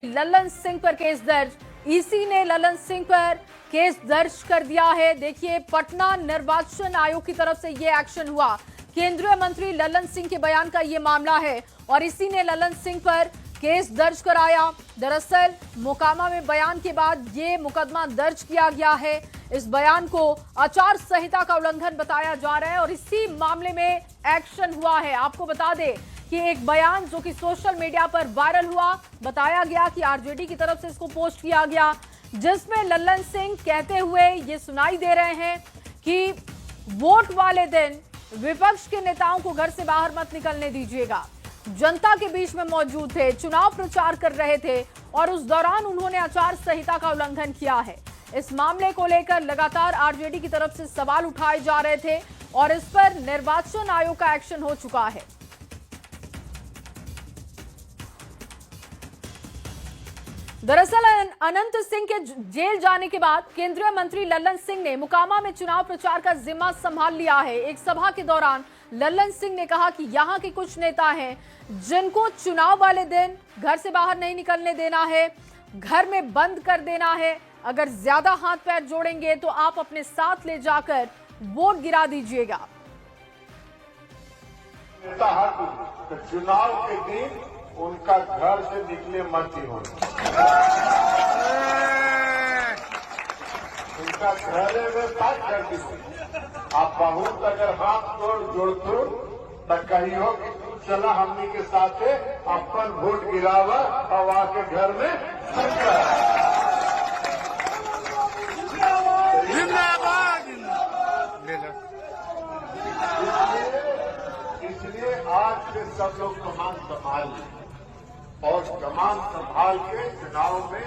ललन सिंह पर केस दर्ज। ईसी ने ललन सिंह पर केस दर्ज कर दिया है। देखिए, पटना निर्वाचन आयोग की तरफ से ये एक्शन हुआ। केंद्रीय मंत्री ललन सिंह के बयान का ये मामला है और इसी ने ललन सिंह पर केस दर्ज कराया। दरअसल मोकामा में बयान के बाद ये मुकदमा दर्ज किया गया है। इस बयान को आचार संहिता का उल्लंघन बताया जा रहा है और इसी मामले में एक्शन हुआ है। आपको बता दें कि एक बयान जो कि सोशल मीडिया पर वायरल हुआ, बताया गया कि आरजेडी की तरफ से इसको पोस्ट किया गया, जिसमें ललन सिंह कहते हुए ये सुनाई दे रहे हैं कि वोट वाले दिन विपक्ष के नेताओं को घर से बाहर मत निकलने दीजिएगा। जनता के बीच में मौजूद थे, चुनाव प्रचार कर रहे थे और उस दौरान उन्होंने आचार संहिता का उल्लंघन किया है। इस मामले को लेकर लगातार आरजेडी की तरफ से सवाल उठाए जा रहे थे और इस पर निर्वाचन आयोग का एक्शन हो चुका है। दरअसल अनंत सिंह के जेल जाने के बाद केंद्रीय मंत्री ललन सिंह ने मोकामा में चुनाव प्रचार का जिम्मा संभाल लिया है। एक सभा के दौरान ललन सिंह ने कहा कि यहां के कुछ नेता हैं जिनको चुनाव वाले दिन घर से बाहर नहीं निकलने देना है, घर में बंद कर देना है। अगर ज्यादा हाथ पैर जोड़ेंगे तो आप अपने साथ ले जाकर वोट गिरा दीजिएगा। चुनाव के दिन उनका घर से निकले मत ही होना, उनका घरे में बात कर दीजिए। आप बहुत अगर हाथ जोड़ तो कही हो कि तू चला हमनी के साथ अपन वोट गिरावा और आके घर में इसलिए आज से सब लोग कमान संभाल लें और कमान संभाल के चुनाव में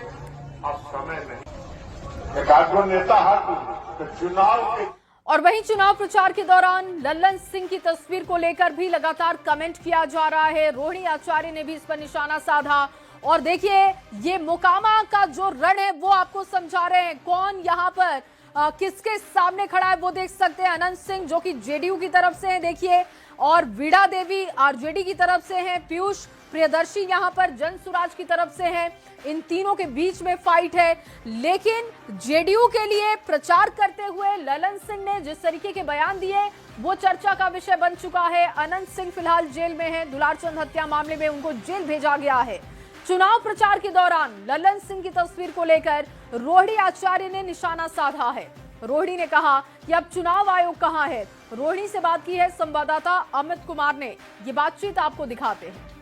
अब समय नहीं। एक आधो नेता हाथ तो चुनाव के। और वहीं चुनाव प्रचार के दौरान ललन सिंह की तस्वीर को लेकर भी लगातार कमेंट किया जा रहा है। रोहिणी आचार्य ने भी इस पर निशाना साधा और देखिए, ये मोकामा का जो रण है वो आपको समझा रहे हैं। कौन यहाँ पर किसके सामने खड़ा है वो देख सकते हैं। अनंत सिंह जो कि जेडीयू की तरफ से हैं, देखिए, और वीणा देवी आरजेडी की तरफ से हैं, पीयूष प्रियदर्शी यहाँ पर जन सुराज की तरफ से हैं। इन तीनों के बीच में फाइट है, लेकिन जेडीयू के लिए प्रचार करते हुए ललन सिंह ने जिस तरीके के बयान दिए वो चर्चा का विषय बन चुका है। अनंत सिंह फिलहाल जेल में हैं। दुलारचंद हत्या मामले में उनको जेल भेजा गया है। चुनाव प्रचार के दौरान ललन सिंह की तस्वीर को लेकर रोहिणी आचार्य ने निशाना साधा है। रोहिणी ने कहा कि अब चुनाव आयोग कहां है। रोहिणी से बात की है संवाददाता अमित कुमार ने। ये बातचीत आपको दिखाते हैं।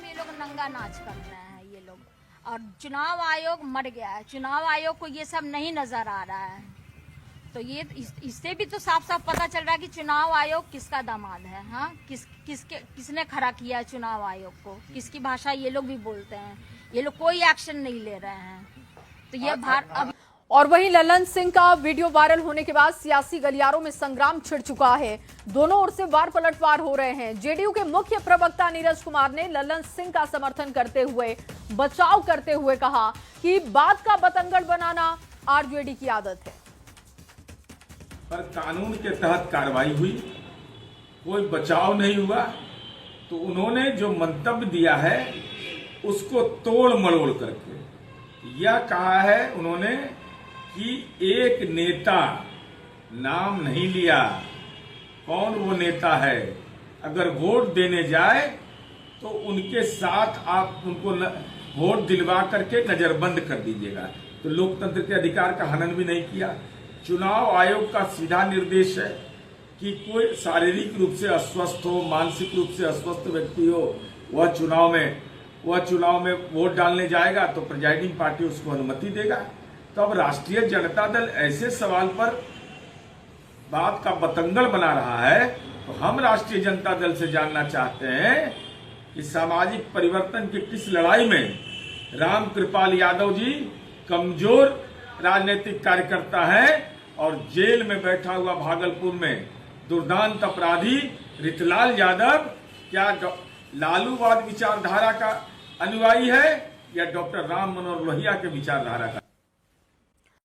ये लोग नंगा नाच कर रहे हैं ये लोग, और चुनाव आयोग मर गया है। चुनाव आयोग को ये सब नहीं नजर आ रहा है, तो ये इससे भी तो साफ साफ पता चल रहा है कि चुनाव आयोग किसका दामाद है। हाँ, किसने खड़ा किया है चुनाव आयोग को, किसकी भाषा ये लोग भी बोलते हैं। ये लोग कोई एक्शन नहीं ले रहे हैं, तो ये और वहीं ललन सिंह का वीडियो वायरल होने के बाद सियासी गलियारों में संग्राम छिड़ चुका है। दोनों ओर से वार पलटवार हो रहे हैं। जेडीयू के मुख्य प्रवक्ता नीरज कुमार ने ललन सिंह का समर्थन करते हुए, बचाव करते हुए कहा कि बात का बतंगड़ बनाना आरजेडी की आदत है। पर कानून के तहत कार्रवाई हुई, कोई बचाव नहीं हुआ। तो उन्होंने जो मंतव्य दिया है उसको तोड़ मरोड़ करके यह कहा है उन्होंने कि एक नेता, नाम नहीं लिया कौन वो नेता है, अगर वोट देने जाए तो उनके साथ आप उनको वोट दिलवा करके नजरबंद कर दीजिएगा। तो लोकतंत्र के अधिकार का हनन भी नहीं किया। चुनाव आयोग का सीधा निर्देश है कि कोई शारीरिक रूप से अस्वस्थ हो, मानसिक रूप से अस्वस्थ व्यक्ति हो, वह चुनाव में वोट डालने जाएगा तो प्रिजाइडिंग पार्टी उसको अनुमति देगा। तो अब राष्ट्रीय जनता दल ऐसे सवाल पर बात का बतंगड़ बना रहा है, तो हम राष्ट्रीय जनता दल से जानना चाहते हैं कि सामाजिक परिवर्तन की किस लड़ाई में राम कृपाल यादव जी कमजोर राजनीतिक कार्यकर्ता है और जेल में बैठा हुआ भागलपुर में दुर्दांत अपराधी रितलाल यादव क्या लालूवाद विचारधारा का अनुयायी है या डॉक्टर राम मनोहर लोहिया के विचारधारा का?